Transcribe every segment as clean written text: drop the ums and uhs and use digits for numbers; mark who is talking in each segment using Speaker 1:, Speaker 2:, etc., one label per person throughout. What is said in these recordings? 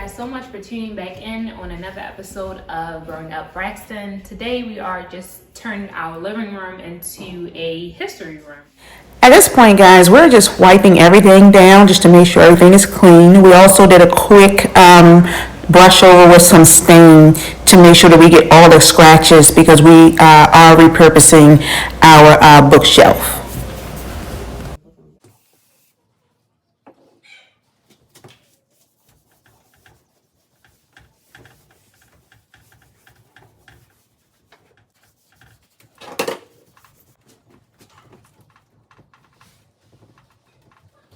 Speaker 1: guys so much for tuning back in on another episode of Growing Up Braxton. Today we are just turning our living room into a history room.
Speaker 2: At this point, guys, we're just wiping everything down just to make sure everything is clean. We also did a quick brush over with some stain to make sure that we get all the scratches because we are repurposing our bookshelf.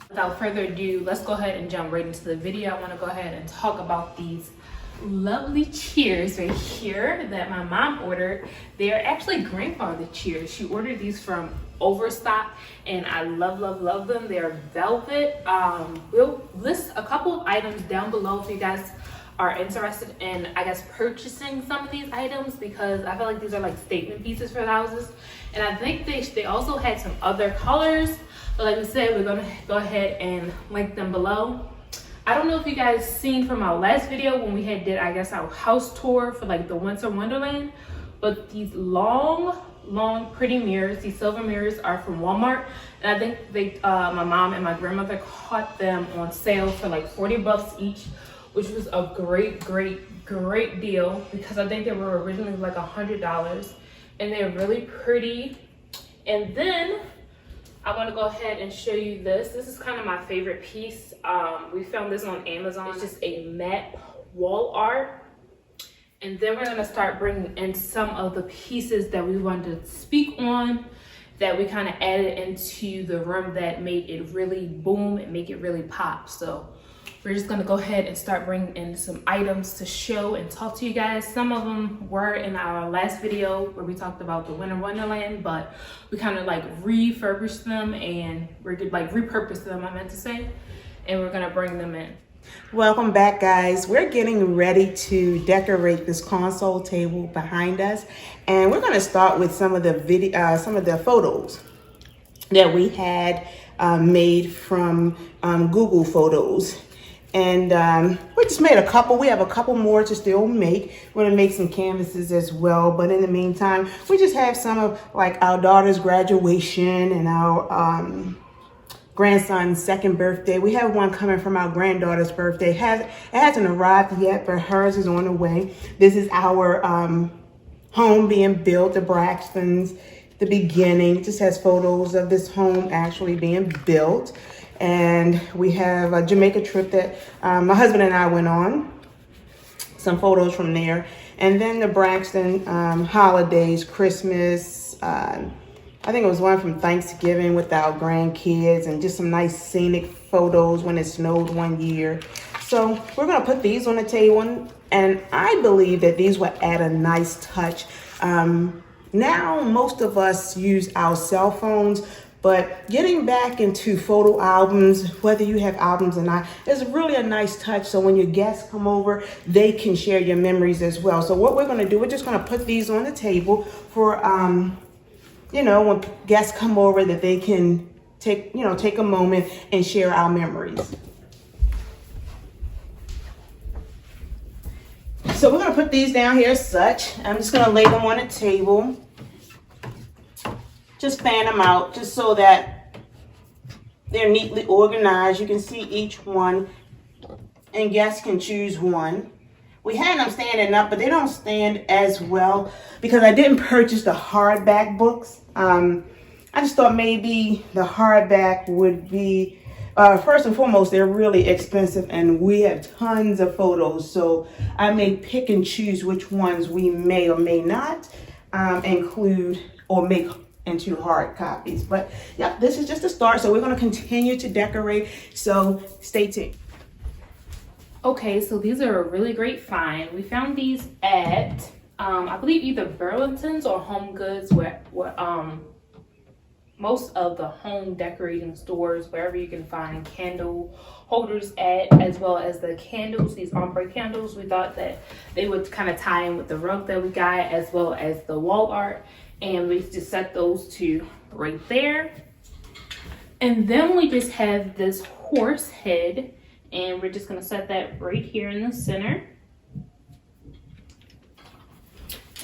Speaker 1: Without further ado, let's go ahead and jump right into the video. I want to go ahead and talk about these lovely cheers right here that my mom ordered. They are actually grandfather cheers. She ordered these from Overstock and I love them. They are velvet. We'll list a couple of items down below if you guys are interested in, I guess, purchasing some of these items, because I feel like these are like statement pieces for the houses. And I think they also had some other colors, but like we said, we're gonna go ahead and link them below. I don't know if you guys seen from our last video when we did, I guess, our house tour for like the Winter Wonderland, but these long pretty mirrors, these silver mirrors, are from Walmart, and I think my mom and my grandmother caught them on sale for like 40 bucks each, which was a great deal, because I think they were originally like $100, and they're really pretty. And then I want to go ahead and show you this. This is kind of my favorite piece. We found this on Amazon. It's just a matte wall art. And then we're going to start bringing in some of the pieces that we wanted to speak on, that we kind of added into the room that made it really boom and make it really pop. So we're just gonna go ahead and start bringing in some items to show and talk to you guys. Some of them were in our last video where we talked about the Winter Wonderland, but we kind of like refurbished them and we're like repurposed them, I meant to say, and we're gonna bring them in.
Speaker 2: Welcome back, guys. We're getting ready to decorate this console table behind us, and we're going to start with some of the photos that we had made from Google Photos. And we just made a couple. We have a couple more to still make. We're gonna make some canvases as well. But in the meantime, we just have some of like our daughter's graduation and our grandson's second birthday. We have one coming from our granddaughter's birthday. It hasn't arrived yet, but hers is on the way. This is our home being built, the Braxtons, the beginning. It just has photos of this home actually being built. And we have a Jamaica trip that my husband and I went on. Some photos from there. And then the Braxton holidays, Christmas. I think it was one from Thanksgiving with our grandkids, and just some nice scenic photos when it snowed one year. So we're going to put these on the table. And I believe that these will add a nice touch. Now, most of us use our cell phones. But getting back into photo albums, whether you have albums or not, is really a nice touch. So when your guests come over, they can share your memories as well. So what we're going to do, we're just going to put these on the table for, when guests come over, that they can take a moment and share our memories. So we're going to put these down here as such. I'm just going to lay them on the table. Just fan them out just so that they're neatly organized. You can see each one, and guests can choose one. We had them standing up, but they don't stand as well because I didn't purchase the hardback books. I just thought maybe the hardback would be, first and foremost, they're really expensive and we have tons of photos. So I may pick and choose which ones we may or may not include or make into hard copies. But yeah, this is just a start, so we're going to continue to decorate, so stay tuned.
Speaker 1: Okay, so these are a really great find. We found these at I believe either Burlington's or Home Goods, where most of the home decorating stores, wherever you can find candle holders at, as well as the candles, these ombre candles. We thought that they would kind of tie in with the rug that we got, as well as the wall art. And we just set those two right there. And then we just have this horse head And we're just gonna set that right here in the center.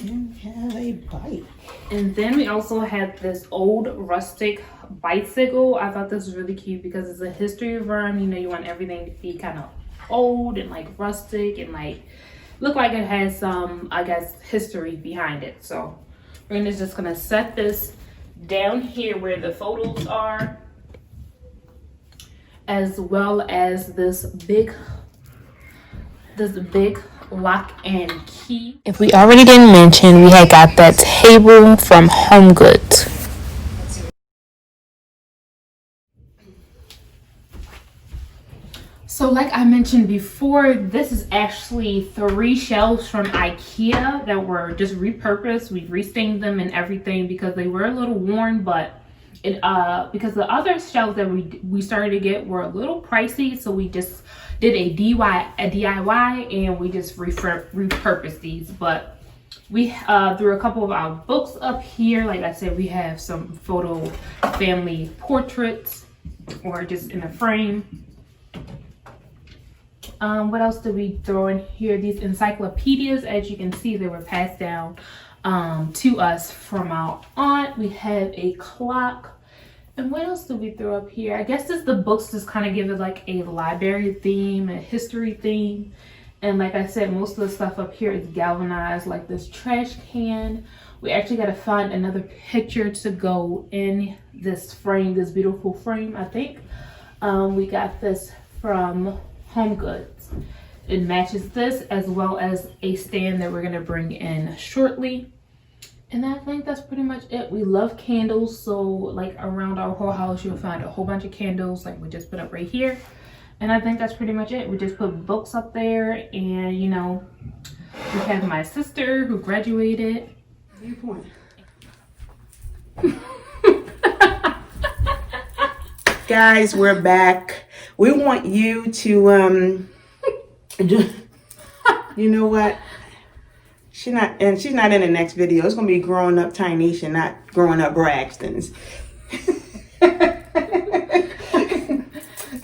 Speaker 2: And have a bike.
Speaker 1: And then we also have this old rustic bicycle. I thought this was really cute because it's a history room. You know, you want everything to be kind of old and like rustic and like look like it has some, I guess, history behind it. So we're just gonna set this down here where the photos are, as well as this big lock and key. If we already didn't mention, we had got that table from Home Goods. So like I mentioned before, this is actually 3 shelves from IKEA that were just repurposed. We restained them and everything because they were a little worn, but it because the other shelves that we started to get were a little pricey, so we just did a DIY and we just repurposed these. But we threw a couple of our books up here. Like I said, we have some photo family portraits or just in a frame. What else did we throw in here? These encyclopedias, as you can see, they were passed down to us from our aunt. We have a clock. And what else did we throw up here? I guess the books just kind of give it like a library theme, a history theme. And like I said, most of the stuff up here is galvanized, like this trash can. We actually got to find another picture to go in this frame, this beautiful frame, I think. We got this from Home Goods. It matches this as well as a stand that we're going to bring in shortly. And I think that's pretty much it. We love candles, so like around our whole house you'll find a whole bunch of candles like we just put up right here. And I think that's pretty much it. We just put books up there, and you know, we have my sister who graduated.
Speaker 2: Guys, we're back. We want you to you know what? She's not in the next video. It's gonna be growing up Tynesha, not growing up Braxton's.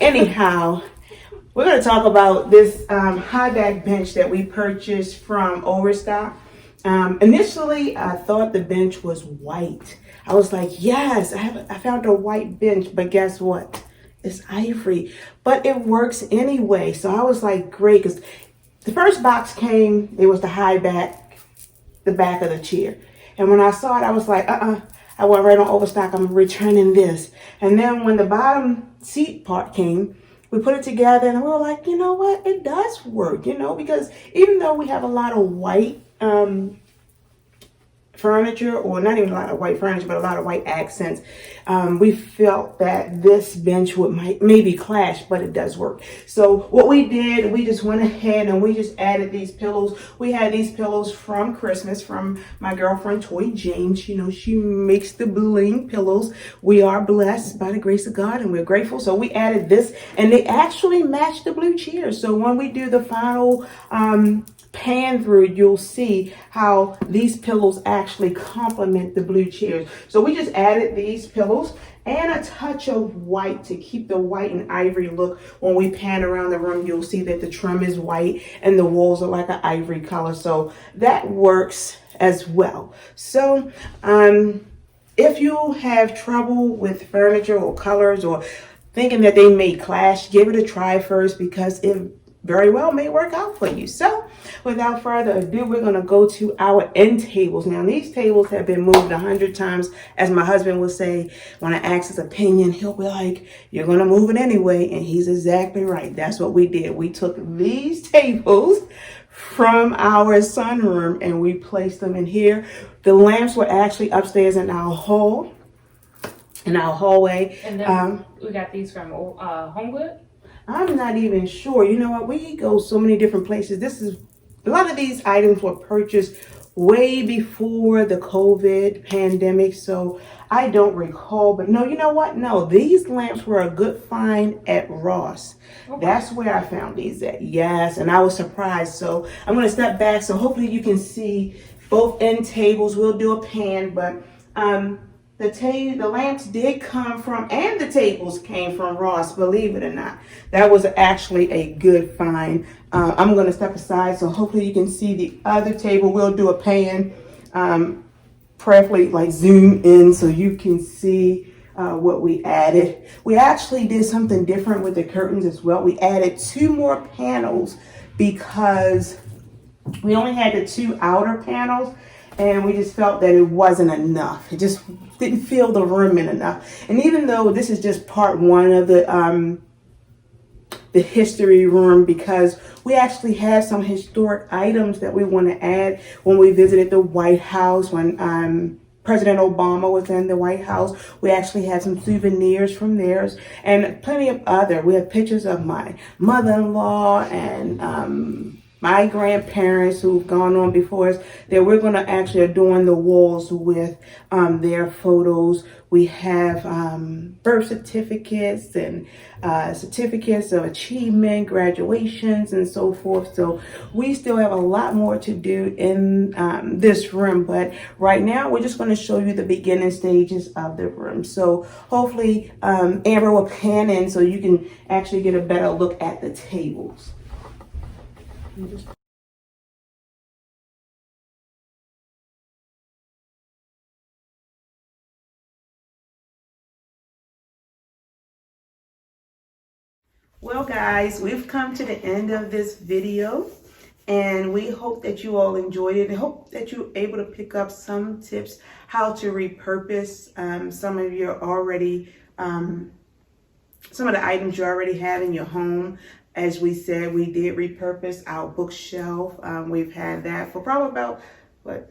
Speaker 2: Anyhow, we're gonna talk about this high back bench that we purchased from Overstock. Initially, I thought the bench was white. I was like, yes, I found a white bench, but guess what? It's ivory, but it works anyway. So I was like, great, because the first box came, it was the high back, the back of the chair. And when I saw it, I was like, I went right on Overstock, I'm returning this. And then when the bottom seat part came, we put it together and we were like, you know what? It does work, you know, because even though we have a lot of white furniture, or not even a lot of white furniture, but a lot of white accents, we felt that this bench would maybe clash, but it does work. So what we did, we just went ahead and we just added these pillows. We had these pillows from Christmas from my girlfriend Toy James. You know, she makes the bling pillows. We are blessed by the grace of God and we're grateful. So we added this, and they actually match the blue chairs. So when we do the final pan through, you'll see how these pillows actually complement the blue chairs. So we just added these pillows and a touch of white to keep the white and ivory look. When we pan around the room, you'll see that the trim is white and the walls are like an ivory color. So that works as well. So if you have trouble with furniture or colors or thinking that they may clash, give it a try first, because it very well may work out for you. So without further ado, we're going to go to our end tables. Now, these tables have been moved 100 times. As my husband would say, when I ask his opinion, he'll be like, you're going to move it anyway. And he's exactly right. That's what we did. We took these tables from our sunroom and we placed them in here. The lamps were actually upstairs in our hall, in our hallway.
Speaker 1: And then we got these from Home Goods.
Speaker 2: I'm not even sure. You know what? We go so many different places. A lot of these items were purchased way before the COVID pandemic, so I don't recall. But no, you know what? No, these lamps were a good find at Ross. Okay. That's where I found these at. Yes, and I was surprised. So I'm going to step back so hopefully you can see both end tables. We'll do a pan, but the lamps did come from, and the tables came from Ross, believe it or not. That was actually a good find. I'm going to step aside so hopefully you can see the other table. We'll do a pan, prayerfully like zoom in so you can see what we added. We actually did something different with the curtains as well. We added 2 more panels because we only had the 2 outer panels, and we just felt that it wasn't enough. It just didn't fill the room in enough. And even though this is just part 1 of the history room, because we actually have some historic items that we want to add. When we visited the White House, when President Obama was in the White House, we actually had some souvenirs from theirs and plenty of other. We have pictures of my mother-in-law and my grandparents who've gone on before us, that we're going to actually adorn the walls with their photos. We have birth certificates and certificates of achievement, graduations, and so forth. So we still have a lot more to do in this room, but right now we're just going to show you the beginning stages of the room. So hopefully Amber will pan in so you can actually get a better look at the tables. Well guys, we've come to the end of this video, and we hope that you all enjoyed it. I hope that you're able to pick up some tips how to repurpose some of your already some of the items you already have in your home. As we said, we did repurpose our bookshelf. We've had that for probably about, what,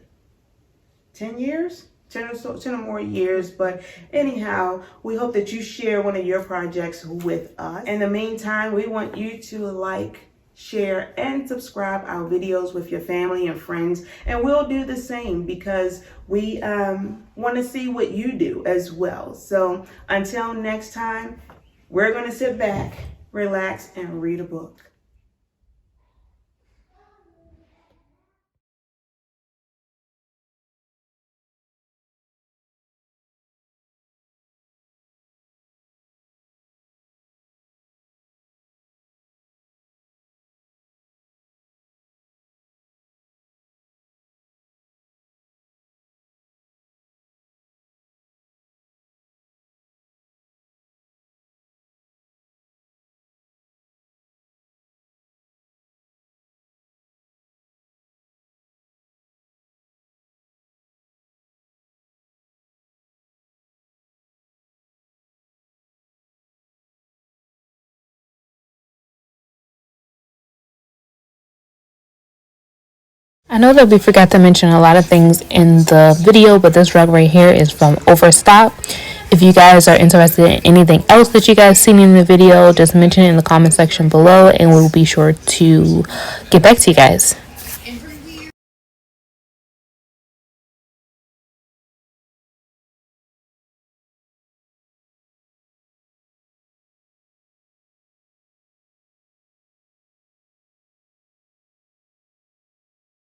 Speaker 2: 10 years? 10 or more years. But anyhow, we hope that you share one of your projects with us. In the meantime, we want you to like, share, and subscribe our videos with your family and friends. And we'll do the same because we want to see what you do as well. So until next time, we're going to sit back, relax, and read a book.
Speaker 1: I know that we forgot to mention a lot of things in the video, but this rug right here is from Overstock. If you guys are interested in anything else that you guys seen in the video, just mention it in the comment section below and we'll be sure to get back to you guys.